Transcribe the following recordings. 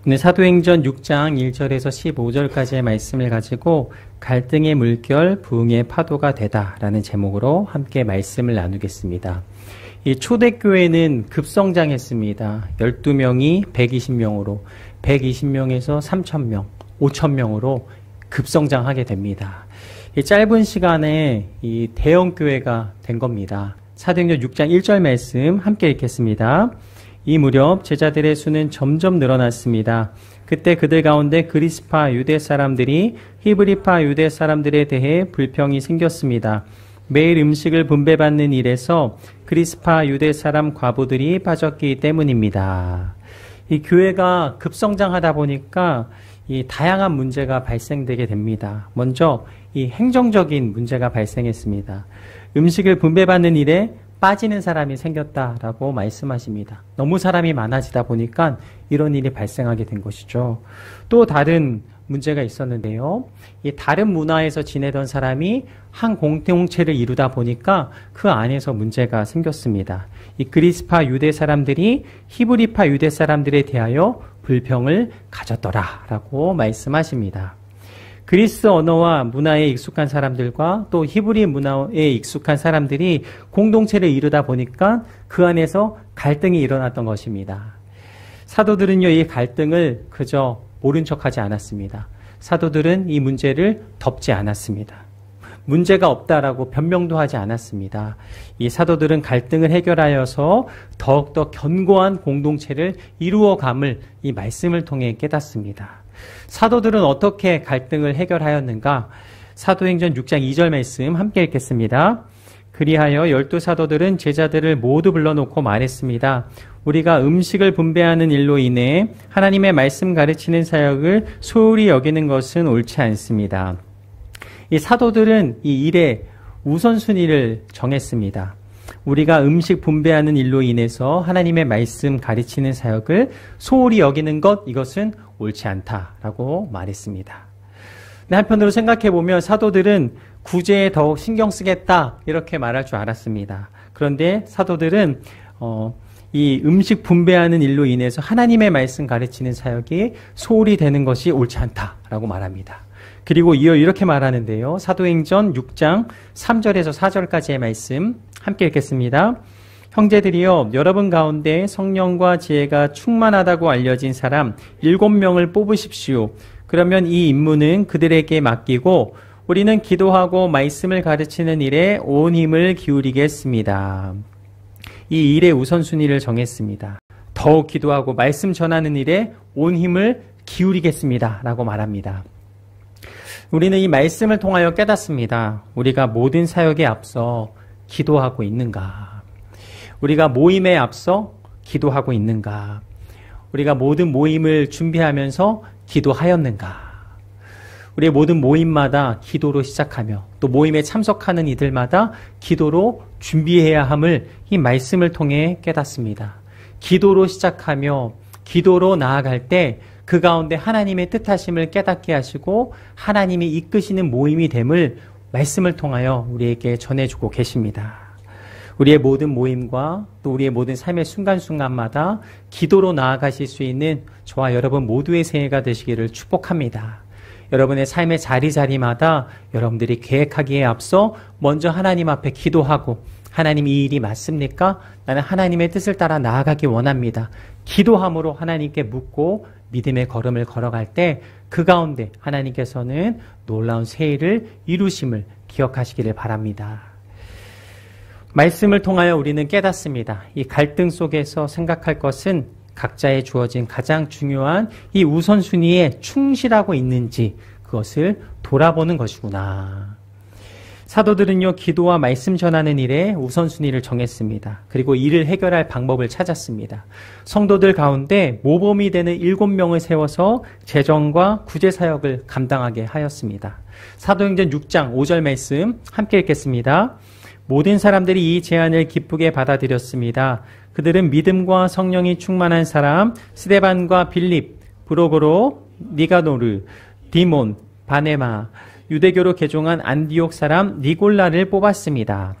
오늘 사도행전 6장 1절에서 15절까지의 말씀을 가지고 갈등의 물결, 부흥의 파도가 되다라는 제목으로 함께 말씀을 나누겠습니다. 이 초대교회는 급성장했습니다. 12명이 120명으로, 120명에서 3,000명, 5,000명으로 급성장하게 됩니다. 이 짧은 시간에 이 대형교회가 된 겁니다. 사도행전 6장 1절 말씀 함께 읽겠습니다. 이 무렵 제자들의 수는 점점 늘어났습니다. 그때 그들 가운데 그리스파 유대 사람들이 히브리파 유대 사람들에 대해 불평이 생겼습니다. 매일 음식을 분배받는 일에서 그리스파 유대 사람 과부들이 빠졌기 때문입니다. 이 교회가 급성장하다 보니까 이 다양한 문제가 발생되게 됩니다. 먼저 이 행정적인 문제가 발생했습니다. 음식을 분배받는 일에 빠지는 사람이 생겼다라고 말씀하십니다. 너무 사람이 많아지다 보니까 이런 일이 발생하게 된 것이죠. 또 다른 문제가 있었는데요. 이 다른 문화에서 지내던 사람이 한 공동체를 이루다 보니까 그 안에서 문제가 생겼습니다. 이 그리스파 유대 사람들이 히브리파 유대 사람들에 대하여 불평을 가졌더라라고 말씀하십니다. 그리스 언어와 문화에 익숙한 사람들과 또 히브리 문화에 익숙한 사람들이 공동체를 이루다 보니까 그 안에서 갈등이 일어났던 것입니다. 사도들은요, 이 갈등을 그저 모른 척하지 않았습니다. 사도들은 이 문제를 덮지 않았습니다. 문제가 없다라고 변명도 하지 않았습니다. 이 사도들은 갈등을 해결하여서 더욱더 견고한 공동체를 이루어감을 이 말씀을 통해 깨닫습니다. 사도들은 어떻게 갈등을 해결하였는가? 사도행전 6장 2절 말씀 함께 읽겠습니다. 그리하여 12 사도들은 제자들을 모두 불러놓고 말했습니다. 우리가 음식을 분배하는 일로 인해 하나님의 말씀 가르치는 사역을 소홀히 여기는 것은 옳지 않습니다. 이 사도들은 이 일의 우선순위를 정했습니다. 우리가 음식 분배하는 일로 인해서 하나님의 말씀 가르치는 사역을 소홀히 여기는 것, 이것은 옳지 않다라고 말했습니다. 근데 한편으로 생각해보면 사도들은 구제에 더욱 신경 쓰겠다 이렇게 말할 줄 알았습니다. 그런데 사도들은 이 음식 분배하는 일로 인해서 하나님의 말씀 가르치는 사역이 소홀히 되는 것이 옳지 않다라고 말합니다. 그리고 이어 이렇게 말하는데요. 사도행전 6장 3절에서 4절까지의 말씀 함께 읽겠습니다. 형제들이여, 여러분 가운데 성령과 지혜가 충만하다고 알려진 사람 7명을 뽑으십시오. 그러면 이 임무는 그들에게 맡기고 우리는 기도하고 말씀을 가르치는 일에 온 힘을 기울이겠습니다. 이 일의 우선순위를 정했습니다. 더욱 기도하고 말씀 전하는 일에 온 힘을 기울이겠습니다 라고 말합니다. 우리는 이 말씀을 통하여 깨닫습니다. 우리가 모든 사역에 앞서 기도하고 있는가? 우리가 모임에 앞서 기도하고 있는가? 우리가 모든 모임을 준비하면서 기도하였는가? 우리의 모든 모임마다 기도로 시작하며 또 모임에 참석하는 이들마다 기도로 준비해야 함을 이 말씀을 통해 깨닫습니다. 기도로 시작하며 기도로 나아갈 때 그 가운데 하나님의 뜻하심을 깨닫게 하시고 하나님이 이끄시는 모임이 됨을 말씀을 통하여 우리에게 전해주고 계십니다. 우리의 모든 모임과 또 우리의 모든 삶의 순간순간마다 기도로 나아가실 수 있는 저와 여러분 모두의 새해가 되시기를 축복합니다. 여러분의 삶의 자리자리마다 여러분들이 계획하기에 앞서 먼저 하나님 앞에 기도하고 하나님 이 일이 맞습니까? 나는 하나님의 뜻을 따라 나아가기 원합니다. 기도함으로 하나님께 묻고 믿음의 걸음을 걸어갈 때 그 가운데 하나님께서는 놀라운 새해를 이루심을 기억하시기를 바랍니다. 말씀을 통하여 우리는 깨닫습니다. 이 갈등 속에서 생각할 것은 각자에 주어진 가장 중요한 이 우선순위에 충실하고 있는지 그것을 돌아보는 것이구나. 사도들은요, 기도와 말씀 전하는 일에 우선순위를 정했습니다. 그리고 이를 해결할 방법을 찾았습니다. 성도들 가운데 모범이 되는 7명을 세워서 재정과 구제 사역을 감당하게 하였습니다. 사도행전 6장 5절 말씀 함께 읽겠습니다. 모든 사람들이 이 제안을 기쁘게 받아들였습니다. 그들은 믿음과 성령이 충만한 사람 스데반과 빌립, 브로고로, 니가노르, 디몬, 바네마, 유대교로 개종한 안디옥 사람 니골라를 뽑았습니다.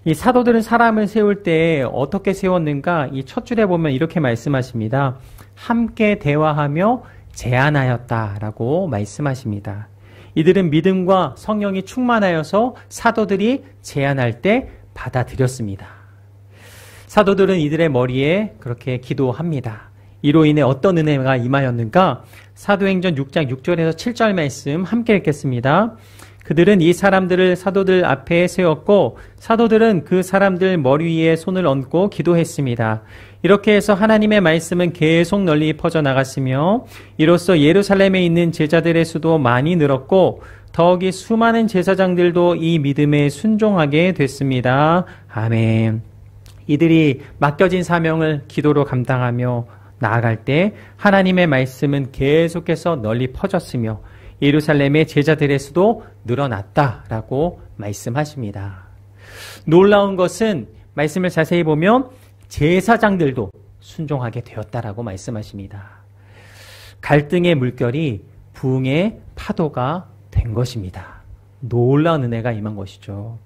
이 사도들은 사람을 세울 때 어떻게 세웠는가? 이 첫 줄에 보면 이렇게 말씀하십니다. 함께 대화하며 제안하였다라고 말씀하십니다. 이들은 믿음과 성령이 충만하여서 사도들이 제안할 때 받아들였습니다. 사도들은 이들의 머리에 그렇게 기도합니다. 이로 인해 어떤 은혜가 임하였는가? 사도행전 6장 6절에서 7절 말씀 함께 읽겠습니다. 그들은 이 사람들을 사도들 앞에 세웠고 사도들은 그 사람들 머리 위에 손을 얹고 기도했습니다. 이렇게 해서 하나님의 말씀은 계속 널리 퍼져나갔으며 이로써 예루살렘에 있는 제자들의 수도 많이 늘었고 더욱이 수많은 제사장들도 이 믿음에 순종하게 됐습니다. 아멘. 이들이 맡겨진 사명을 기도로 감당하며 나아갈 때 하나님의 말씀은 계속해서 널리 퍼졌으며 예루살렘의 제자들의 수도 늘어났다라고 말씀하십니다. 놀라운 것은 말씀을 자세히 보면 제사장들도 순종하게 되었다라고 말씀하십니다. 갈등의 물결이 부흥의 파도가 된 것입니다. 놀라운 은혜가 임한 것이죠.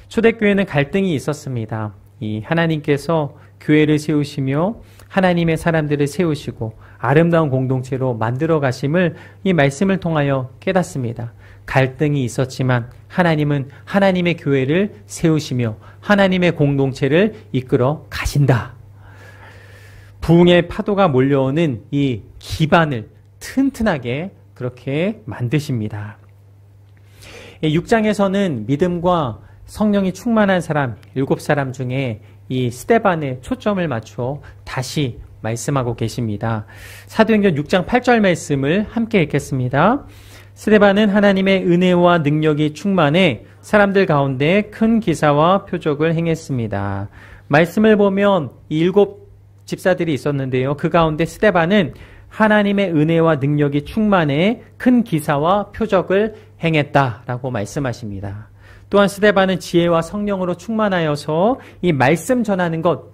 초대교회는 갈등이 있었습니다. 이 하나님께서 교회를 세우시며 하나님의 사람들을 세우시고 아름다운 공동체로 만들어 가심을 이 말씀을 통하여 깨닫습니다. 갈등이 있었지만 하나님은 하나님의 교회를 세우시며 하나님의 공동체를 이끌어 가신다. 부흥의 파도가 몰려오는 이 기반을 튼튼하게 그렇게 만드십니다. 6장에서는 믿음과 성령이 충만한 사람 7사람 중에 이 스데반에 초점을 맞추어 다시 말씀하고 계십니다. 사도행전 6장 8절 말씀을 함께 읽겠습니다. 스데반은 하나님의 은혜와 능력이 충만해 사람들 가운데 큰 기사와 표적을 행했습니다. 말씀을 보면 7 집사들이 있었는데요. 그 가운데 스데반은 하나님의 은혜와 능력이 충만해 큰 기사와 표적을 행했다라고 말씀하십니다. 또한 스데반은 지혜와 성령으로 충만하여서 이 말씀 전하는 것,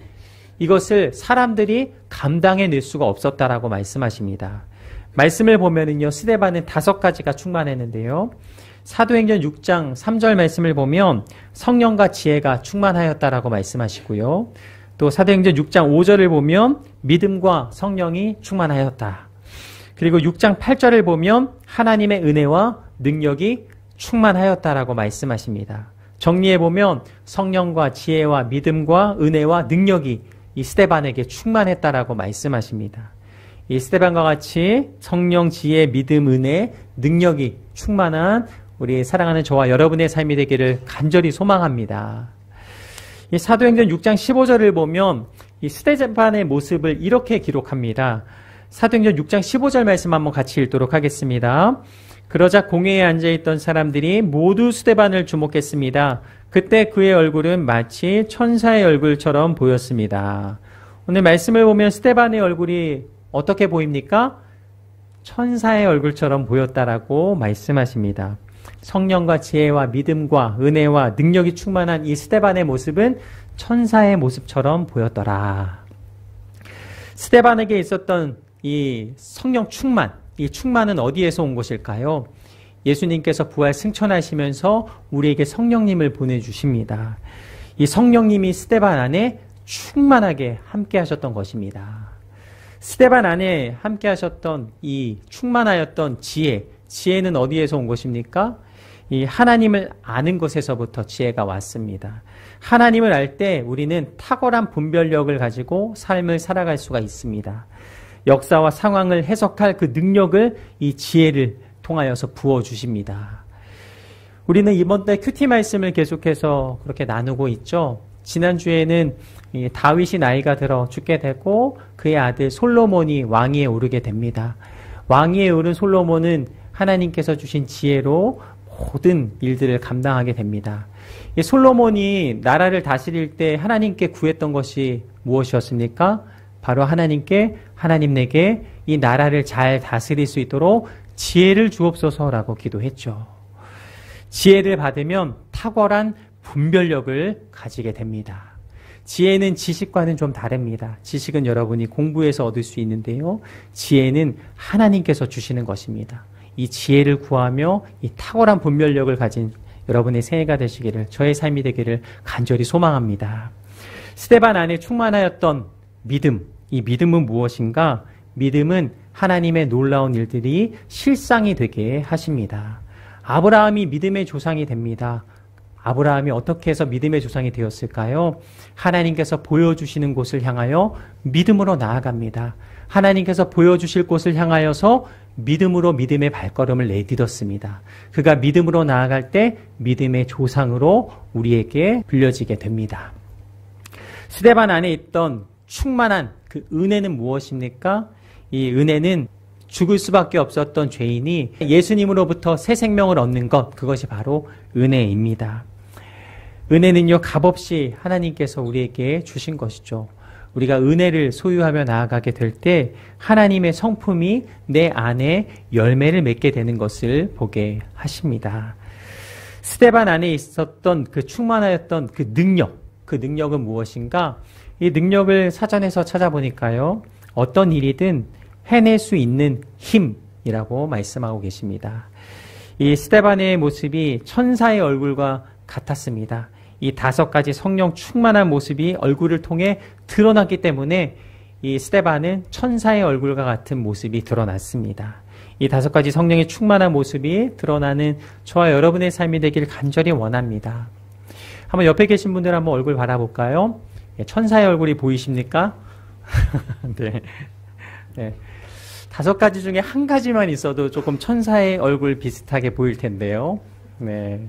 이것을 사람들이 감당해낼 수가 없었다라고 말씀하십니다. 말씀을 보면은요, 스데반은 5가지가 충만했는데요. 사도행전 6장 3절 말씀을 보면 성령과 지혜가 충만하였다라고 말씀하시고요. 또 사도행전 6장 5절을 보면 믿음과 성령이 충만하였다. 그리고 6장 8절을 보면 하나님의 은혜와 능력이 충만하였다라고 말씀하십니다. 정리해보면 성령과 지혜와 믿음과 은혜와 능력이 이 스데반에게 충만했다라고 말씀하십니다. 이 스데반과 같이 성령, 지혜, 믿음, 은혜, 능력이 충만한 우리 사랑하는 저와 여러분의 삶이 되기를 간절히 소망합니다. 이 사도행전 6장 15절을 보면 이 스데반의 모습을 이렇게 기록합니다. 사도행전 6장 15절 말씀 한번 같이 읽도록 하겠습니다. 그러자 공회에 앉아있던 사람들이 모두 스데반을 주목했습니다. 그때 그의 얼굴은 마치 천사의 얼굴처럼 보였습니다. 오늘 말씀을 보면 스데반의 얼굴이 어떻게 보입니까? 천사의 얼굴처럼 보였다라고 말씀하십니다. 성령과 지혜와 믿음과 은혜와 능력이 충만한 이 스데반의 모습은 천사의 모습처럼 보였더라. 스데반에게 있었던 이 성령 충만, 이 충만은 어디에서 온 것일까요? 예수님께서 부활 승천하시면서 우리에게 성령님을 보내주십니다. 이 성령님이 스데반 안에 충만하게 함께 하셨던 것입니다. 스데반 안에 함께 하셨던 이 충만하였던 지혜는 어디에서 온 것입니까? 이 하나님을 아는 것에서부터 지혜가 왔습니다. 하나님을 알 때 우리는 탁월한 분별력을 가지고 삶을 살아갈 수가 있습니다. 역사와 상황을 해석할 그 능력을 이 지혜를 통하여서 부어주십니다. 우리는 이번 달 큐티 말씀을 계속해서 그렇게 나누고 있죠. 지난주에는 다윗이 나이가 들어 죽게 되고 그의 아들 솔로몬이 왕위에 오르게 됩니다. 왕위에 오른 솔로몬은 하나님께서 주신 지혜로 모든 일들을 감당하게 됩니다. 이 솔로몬이 나라를 다스릴 때 하나님께 구했던 것이 무엇이었습니까? 바로 하나님 내게 이 나라를 잘 다스릴 수 있도록 지혜를 주옵소서라고 기도했죠. 지혜를 받으면 탁월한 분별력을 가지게 됩니다. 지혜는 지식과는 좀 다릅니다. 지식은 여러분이 공부해서 얻을 수 있는데요. 지혜는 하나님께서 주시는 것입니다. 이 지혜를 구하며 이 탁월한 분별력을 가진 여러분의 새해가 되시기를, 저의 삶이 되기를 간절히 소망합니다. 스데반 안에 충만하였던 믿음, 이 믿음은 무엇인가? 믿음은 하나님의 놀라운 일들이 실상이 되게 하십니다. 아브라함이 믿음의 조상이 됩니다. 아브라함이 어떻게 해서 믿음의 조상이 되었을까요? 하나님께서 보여주시는 곳을 향하여 믿음으로 나아갑니다. 하나님께서 보여주실 곳을 향하여서 믿음으로 믿음의 발걸음을 내딛었습니다. 그가 믿음으로 나아갈 때 믿음의 조상으로 우리에게 불려지게 됩니다. 스데반 안에 있던 충만한 그 은혜는 무엇입니까? 이 은혜는 죽을 수밖에 없었던 죄인이 예수님으로부터 새 생명을 얻는 것, 그것이 바로 은혜입니다. 은혜는요, 값없이 하나님께서 우리에게 주신 것이죠. 우리가 은혜를 소유하며 나아가게 될 때 하나님의 성품이 내 안에 열매를 맺게 되는 것을 보게 하십니다. 스데반 안에 있었던 그 충만하였던 그 능력, 그 능력은 무엇인가? 이 능력을 사전에서 찾아보니까요, 어떤 일이든 해낼 수 있는 힘이라고 말씀하고 계십니다. 이 스데반의 모습이 천사의 얼굴과 같았습니다. 이 5가지 성령 충만한 모습이 얼굴을 통해 드러났기 때문에 이 스데반은 천사의 얼굴과 같은 모습이 드러났습니다. 이 5가지 성령의 충만한 모습이 드러나는 저와 여러분의 삶이 되길 간절히 원합니다. 한번 옆에 계신 분들 한번 얼굴 바라볼까요? 천사의 얼굴이 보이십니까? 네. 네. 5가지 중에 한 가지만 있어도 조금 천사의 얼굴 비슷하게 보일 텐데요. 네.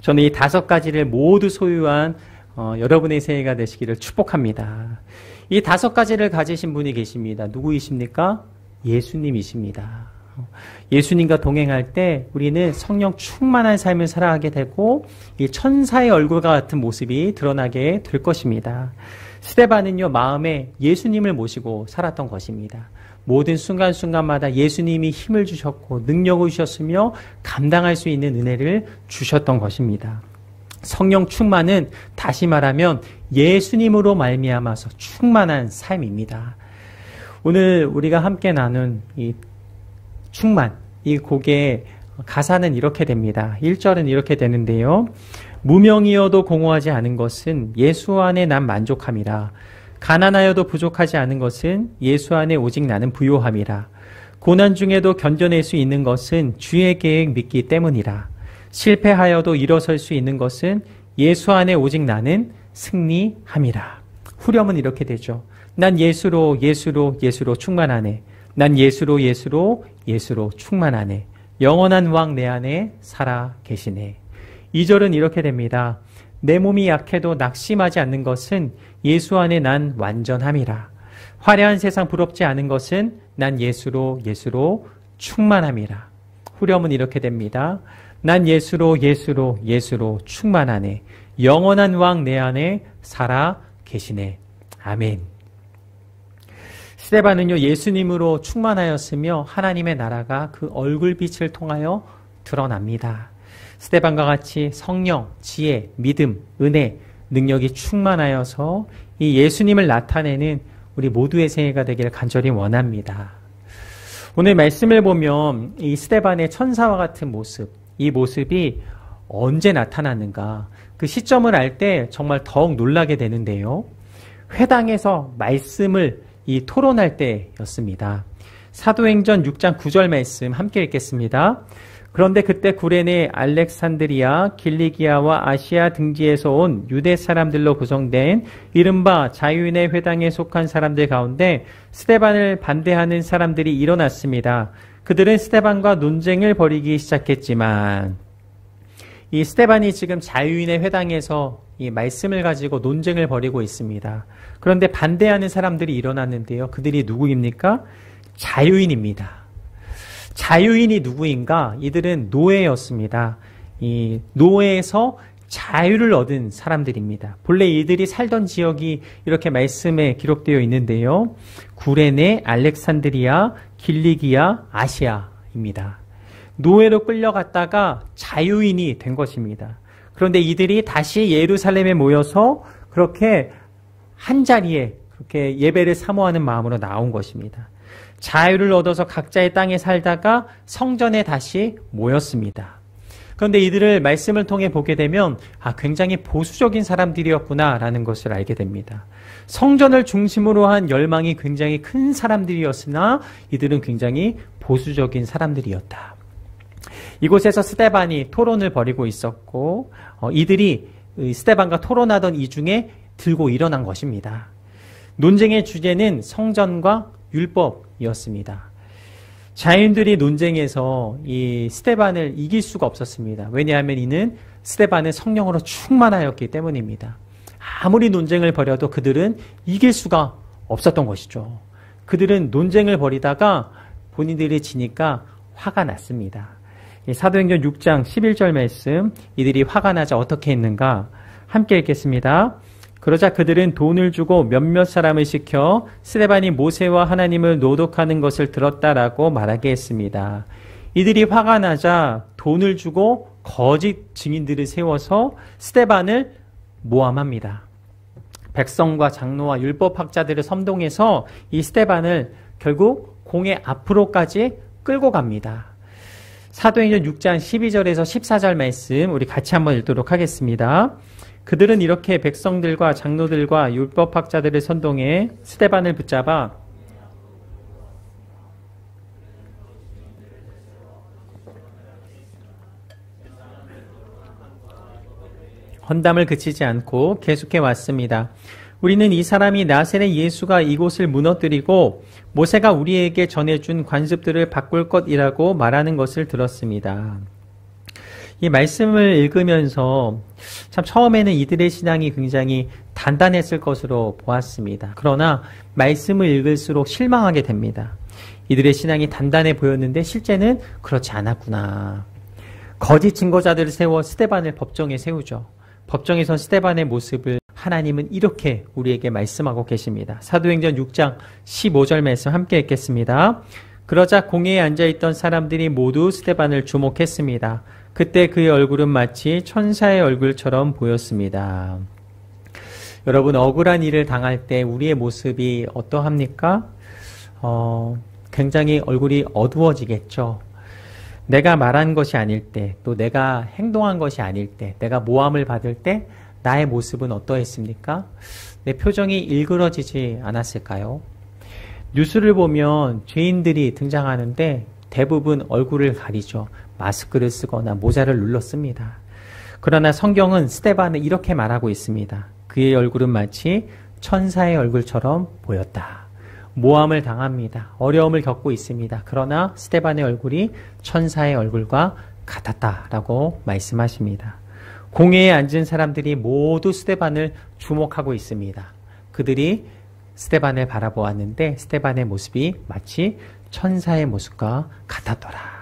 저는 이 5가지를 모두 소유한 여러분의 새해가 되시기를 축복합니다. 이 5가지를 가지신 분이 계십니다. 누구이십니까? 예수님이십니다. 예수님과 동행할 때 우리는 성령 충만한 삶을 살아가게 되고 이 천사의 얼굴과 같은 모습이 드러나게 될 것입니다. 스데반은요, 마음에 예수님을 모시고 살았던 것입니다. 모든 순간순간마다 예수님이 힘을 주셨고 능력을 주셨으며 감당할 수 있는 은혜를 주셨던 것입니다. 성령 충만은 다시 말하면 예수님으로 말미암아서 충만한 삶입니다. 오늘 우리가 함께 나눈 이 충만, 이 곡의 가사는 이렇게 됩니다. 1절은 이렇게 되는데요. 무명이어도 공허하지 않은 것은 예수 안에 난 만족함이라. 가난하여도 부족하지 않은 것은 예수 안에 오직 나는 부요함이라. 고난 중에도 견뎌낼 수 있는 것은 주의 계획 믿기 때문이라. 실패하여도 일어설 수 있는 것은 예수 안에 오직 나는 승리함이라. 후렴은 이렇게 되죠. 난 예수로 충만하네. 난 예수로 충만하네. 영원한 왕 내 안에 살아 계시네. 2절은 이렇게 됩니다. 내 몸이 약해도 낙심하지 않는 것은 예수 안에 난 완전함이라. 화려한 세상 부럽지 않은 것은 난 예수로 충만함이라. 후렴은 이렇게 됩니다. 난 예수로 충만하네. 영원한 왕 내 안에 살아 계시네. 아멘. 스데반은요, 예수님으로 충만하였으며 하나님의 나라가 그 얼굴빛을 통하여 드러납니다. 스데반과 같이 성령, 지혜, 믿음, 은혜, 능력이 충만하여서 이 예수님을 나타내는 우리 모두의 새해가 되기를 간절히 원합니다. 오늘 말씀을 보면 이 스데반의 천사와 같은 모습, 이 모습이 언제 나타났는가? 그 시점을 알 때 정말 더욱 놀라게 되는데요. 회당에서 말씀을 토론할 때였습니다. 사도행전 6장 9절 말씀 함께 읽겠습니다. 그런데 그때 구레네 알렉산드리아, 길리기아와 아시아 등지에서 온 유대 사람들로 구성된 이른바 자유인의 회당에 속한 사람들 가운데 스데반을 반대하는 사람들이 일어났습니다. 그들은 스데반과 논쟁을 벌이기 시작했지만 이 스데반이 지금 자유인의 회당에서 이 말씀을 가지고 논쟁을 벌이고 있습니다. 그런데 반대하는 사람들이 일어났는데요. 그들이 누구입니까? 자유인입니다. 자유인이 누구인가? 이들은 노예였습니다. 이 노예에서 자유를 얻은 사람들입니다. 본래 이들이 살던 지역이 이렇게 말씀에 기록되어 있는데요. 구레네, 알렉산드리아, 길리기아, 아시아입니다. 노예로 끌려갔다가 자유인이 된 것입니다. 그런데 이들이 다시 예루살렘에 모여서 그렇게 한 자리에 그렇게 예배를 사모하는 마음으로 나온 것입니다. 자유를 얻어서 각자의 땅에 살다가 성전에 다시 모였습니다. 그런데 이들을 말씀을 통해 보게 되면 굉장히 보수적인 사람들이었구나라는 것을 알게 됩니다. 성전을 중심으로 한 열망이 굉장히 큰 사람들이었으나 이들은 굉장히 보수적인 사람들이었다. 이곳에서 스데반이 토론을 벌이고 있었고 이들이 스데반과 토론하던 이 중에 들고 일어난 것입니다. 논쟁의 주제는 성전과 율법이었습니다. 자인들이 논쟁에서 이 스데반을 이길 수가 없었습니다. 왜냐하면 이는 스데반은 성령으로 충만하였기 때문입니다. 아무리 논쟁을 벌여도 그들은 이길 수가 없었던 것이죠. 그들은 논쟁을 벌이다가 본인들이 지니까 화가 났습니다. 사도행전 6장 11절 말씀, 이들이 화가 나자 어떻게 했는가? 함께 읽겠습니다. 그러자 그들은 돈을 주고 몇몇 사람을 시켜 스데반이 모세와 하나님을 노독하는 것을 들었다라고 말하게 했습니다. 이들이 화가 나자 돈을 주고 거짓 증인들을 세워서 스데반을 모함합니다. 백성과 장로와 율법학자들을 선동해서 이 스데반을 결국 공의 앞으로까지 끌고 갑니다. 사도행전 6장 12절에서 14절 말씀 우리 같이 한번 읽도록 하겠습니다. 그들은 이렇게 백성들과 장로들과 율법학자들을 선동해 스데반을 붙잡아 헌담을 그치지 않고 계속해 왔습니다. 우리는 이 사람이 나세렛 예수가 이곳을 무너뜨리고 모세가 우리에게 전해준 관습들을 바꿀 것이라고 말하는 것을 들었습니다. 이 말씀을 읽으면서 참 처음에는 이들의 신앙이 굉장히 단단했을 것으로 보았습니다. 그러나 말씀을 읽을수록 실망하게 됩니다. 이들의 신앙이 단단해 보였는데 실제는 그렇지 않았구나. 거짓 증거자들을 세워 스데반을 법정에 세우죠. 법정에선 스데반의 모습을 하나님은 이렇게 우리에게 말씀하고 계십니다. 사도행전 6장 15절 말씀 함께 읽겠습니다. 그러자 공회에 앉아있던 사람들이 모두 스데반을 주목했습니다. 그때 그의 얼굴은 마치 천사의 얼굴처럼 보였습니다. 여러분, 억울한 일을 당할 때 우리의 모습이 어떠합니까? 굉장히 얼굴이 어두워지겠죠. 내가 말한 것이 아닐 때, 또 내가 행동한 것이 아닐 때, 내가 모함을 받을 때 나의 모습은 어떠했습니까? 내 표정이 일그러지지 않았을까요? 뉴스를 보면 죄인들이 등장하는데 대부분 얼굴을 가리죠. 마스크를 쓰거나 모자를 눌렀습니다. 그러나 성경은 스데반을 이렇게 말하고 있습니다. 그의 얼굴은 마치 천사의 얼굴처럼 보였다. 모함을 당합니다. 어려움을 겪고 있습니다. 그러나 스데반의 얼굴이 천사의 얼굴과 같았다라고 말씀하십니다. 공회에 앉은 사람들이 모두 스데반을 주목하고 있습니다. 그들이 스데반을 바라보았는데 스데반의 모습이 마치 천사의 모습과 같았더라.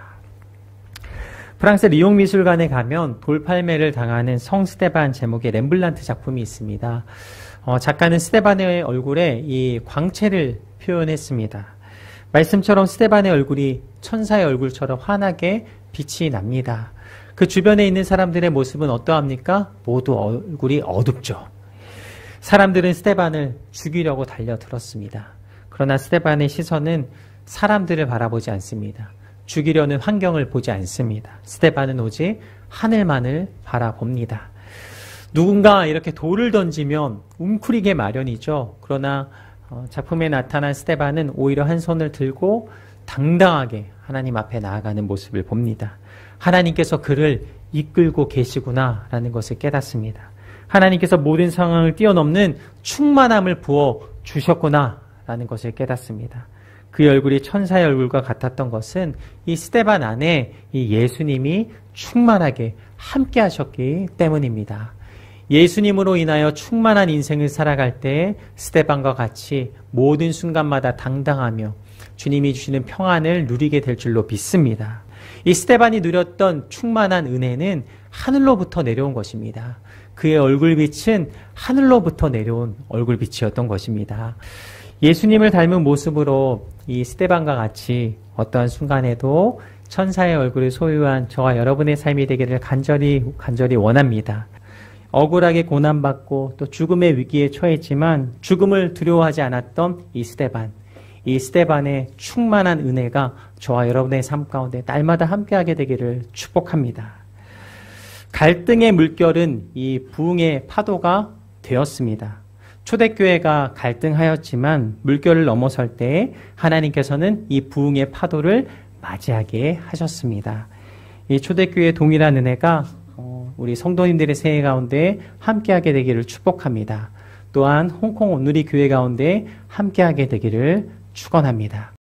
프랑스 리옹 미술관에 가면 돌팔매를 당하는 성 스데반 제목의 렘블란트 작품이 있습니다. 작가는 스데반의 얼굴에 이 광채를 표현했습니다. 말씀처럼 스데반의 얼굴이 천사의 얼굴처럼 환하게 빛이 납니다. 그 주변에 있는 사람들의 모습은 어떠합니까? 모두 얼굴이 어둡죠. 사람들은 스데반을 죽이려고 달려들었습니다. 그러나 스데반의 시선은 사람들을 바라보지 않습니다. 죽이려는 환경을 보지 않습니다. 스데반은 오직 하늘만을 바라봅니다. 누군가 이렇게 돌을 던지면 웅크리게 마련이죠. 그러나 작품에 나타난 스데반은 오히려 한 손을 들고 당당하게 하나님 앞에 나아가는 모습을 봅니다. 하나님께서 그를 이끌고 계시구나라는 것을 깨닫습니다. 하나님께서 모든 상황을 뛰어넘는 충만함을 부어 주셨구나라는 것을 깨닫습니다. 그의 얼굴이 천사의 얼굴과 같았던 것은 이 스데반 안에 이 예수님이 충만하게 함께 하셨기 때문입니다. 예수님으로 인하여 충만한 인생을 살아갈 때 스데반과 같이 모든 순간마다 당당하며 주님이 주시는 평안을 누리게 될 줄로 믿습니다. 이 스데반이 누렸던 충만한 은혜는 하늘로부터 내려온 것입니다. 그의 얼굴빛은 하늘로부터 내려온 얼굴빛이었던 것입니다. 예수님을 닮은 모습으로 이 스데반과 같이 어떠한 순간에도 천사의 얼굴을 소유한 저와 여러분의 삶이 되기를 간절히 원합니다. 억울하게 고난받고 또 죽음의 위기에 처했지만 죽음을 두려워하지 않았던 이 스데반의 충만한 은혜가 저와 여러분의 삶 가운데 날마다 함께하게 되기를 축복합니다. 갈등의 물결은 이 부흥의 파도가 되었습니다. 초대교회가 갈등하였지만 물결을 넘어설 때 하나님께서는 이 부흥의 파도를 맞이하게 하셨습니다. 이 초대교회의 동일한 은혜가 우리 성도님들의 새해 가운데 함께하게 되기를 축복합니다. 또한 홍콩 온누리 교회 가운데 함께하게 되기를 축원합니다.